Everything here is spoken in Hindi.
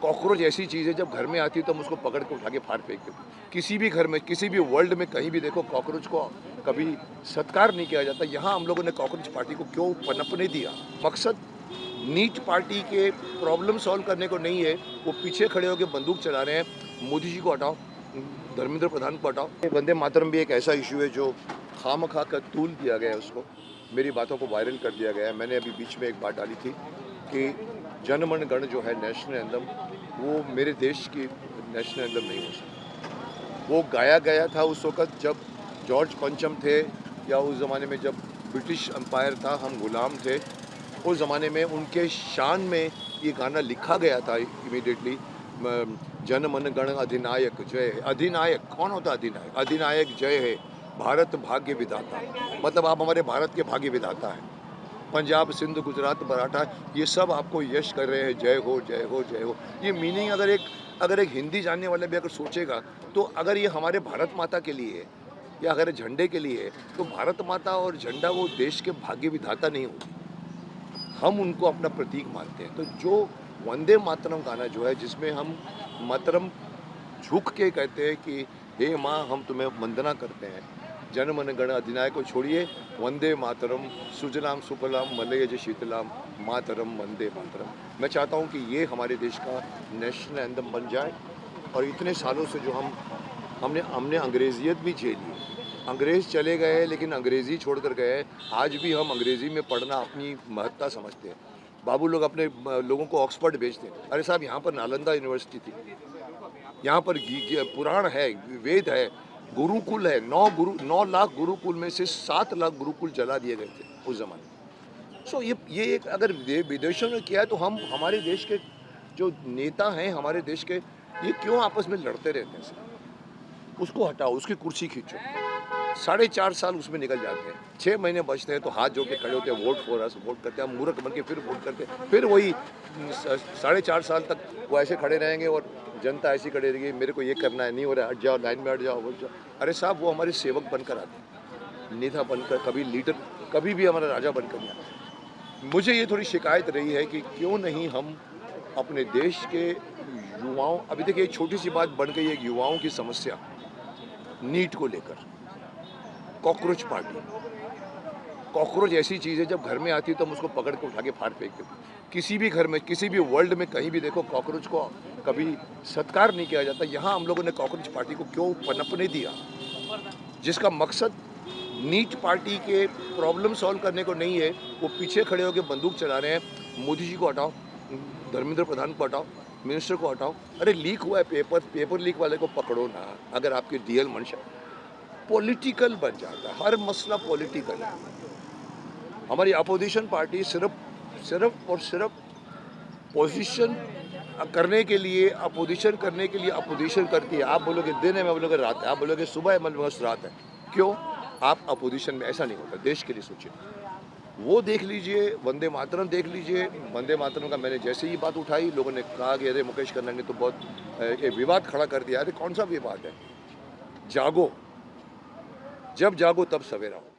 कॉकरोच ऐसी चीज़ है, जब घर में आती है तो हम उसको पकड़ के उठा के फाड़ फेंकते हैं। किसी भी घर में, किसी भी वर्ल्ड में कहीं भी देखो, कॉकरोच को कभी सत्कार नहीं किया जाता। यहाँ हम लोगों ने कॉकरोच पार्टी को क्यों पनपने दिया? मकसद नीट पार्टी के प्रॉब्लम सॉल्व करने को नहीं है। वो पीछे खड़े होकर बंदूक चला रहे हैं, मोदी जी को हटाओ, धर्मेंद्र प्रधान को हटाओ। वंदे मातरम भी एक ऐसा इशू है जो खामखा का तूल दिया गया है, उसको मेरी बातों को वायरल कर दिया गया है। मैंने अभी बीच में एक बात डाली थी कि जनमन गण जो है नेशनल एंथम, वो मेरे देश की नेशनल एंथम नहीं हो सकती। वो गाया गया था उस वक़्त जब जॉर्ज पंचम थे, या उस ज़माने में जब ब्रिटिश एम्पायर था, हम गुलाम थे। उस ज़माने में उनके शान में ये गाना लिखा गया था इमीडिएटली, जनमन गण अधिनायक जय। अधिनायक कौन होता है? अधिनायक, अधिनायक जय है, भारत भाग्य विधाता। मतलब आप हमारे भारत के भाग्य विधाता हैं। पंजाब, सिंध, गुजरात, मराठा, ये सब आपको यश कर रहे हैं, जय हो, जय हो, जय हो। ये मीनिंग अगर एक हिंदी जानने वाला भी अगर सोचेगा, तो अगर ये हमारे भारत माता के लिए है या अगर झंडे के लिए है, तो भारत माता और झंडा वो देश के भाग्य विधाता नहीं होती, हम उनको अपना प्रतीक मानते हैं। तो जो वंदे मातरम गाना जो है, जिसमें हम मातरम झुक के कहते हैं कि हे माँ, हम तुम्हें वंदना करते हैं, जन मन गण अधिनायक को छोड़िए, वंदे मातरम, सुजलाम सुफलाम मलयज शीतलाम, मातरम वंदे मातरम। मैं चाहता हूँ कि ये हमारे देश का नेशनल एंथम बन जाए। और इतने सालों से जो हमने अंग्रेजियत भी झेली है। अंग्रेज़ चले गए, लेकिन अंग्रेज़ी छोड़कर गए। आज भी हम अंग्रेज़ी में पढ़ना अपनी महत्ता समझते हैं। बाबू लोग अपने लोगों को ऑक्सफोर्ड भेजते हैं। अरे साहब, यहाँ पर नालंदा यूनिवर्सिटी थी, यहाँ पर पुराण है, वेद है, गुरुकुल है। 9 लाख गुरुकुल में से 7 लाख गुरुकुल जला दिए गए थे उस ज़माने में। सो ये एक अगर विदेशों ने किया है, तो हम हमारे देश के जो नेता हैं, हमारे देश के, ये क्यों आपस में लड़ते रहते हैं? उसको हटाओ, उसकी कुर्सी खींचो। 4.5 साल उसमें निकल जाते हैं, 6 महीने बचते हैं तो हाथ जोड़ के खड़े होते हैं, वोट फॉर अस, वोट करते हैं। हम मूर्ख बन के फिर वोट करते हैं, फिर वही 4.5 साल तक वो ऐसे खड़े रहेंगे और जनता ऐसी खड़ी रहेगी, मेरे को ये करना है, नहीं हो रहा है, हट जाओ, लाइन में हट जाओ, हट जाओ। अरे साहब, वो हमारे सेवक बनकर आते हैं, नेता बनकर, कभी लीडर, कभी भी हमारा राजा बनकर नहीं आते। मुझे ये थोड़ी शिकायत रही है कि क्यों नहीं हम अपने देश के युवाओं, अभी देखिए छोटी सी बात बन गई एक युवाओं की समस्या, नीट को लेकर। कॉकरोच पार्टी, कॉकरोच ऐसी चीज़ है, जब घर में आती है तो हम उसको पकड़ के उठा के फाड़ फेंकते हैं। किसी भी घर में, किसी भी वर्ल्ड में कहीं भी देखो, कॉकरोच को कभी सत्कार नहीं किया जाता। यहाँ हम लोगों ने कॉकरोच पार्टी को क्यों पनपने दिया? जिसका मकसद नीट पार्टी के प्रॉब्लम सॉल्व करने को नहीं है। वो पीछे खड़े होकर बंदूक चला रहे हैं, मोदी जी को हटाओ, धर्मेंद्र प्रधान को हटाओ, मिनिस्टर को हटाओ। अरे लीक हुआ है पेपर लीक वाले को पकड़ो ना, अगर आपकी डीएल मंशा। पॉलिटिकल बन जाता है, हर मसला पॉलिटिकल है। हमारी अपोजिशन पार्टी सिर्फ और सिर्फ पोजीशन करने के लिए, अपोजिशन करने के लिए अपोजिशन करती है। आप बोलोगे दिन है, मैं बोलोगे रात है, आप बोलोगे सुबह है, मैं बोलोगे रात है। क्यों? आप अपोजिशन में, ऐसा नहीं होता। देश के लिए सोचिए। वो देख लीजिए, वंदे मातरम देख लीजिए। वंदे मातरम का मैंने जैसे ही बात उठाई, लोगों ने कहा कि अरे मुकेश खन्ना ने तो बहुत एक विवाद खड़ा कर दिया। अरे कौन सा विवाद है? जागो, जब जागो तब सवेरा हो।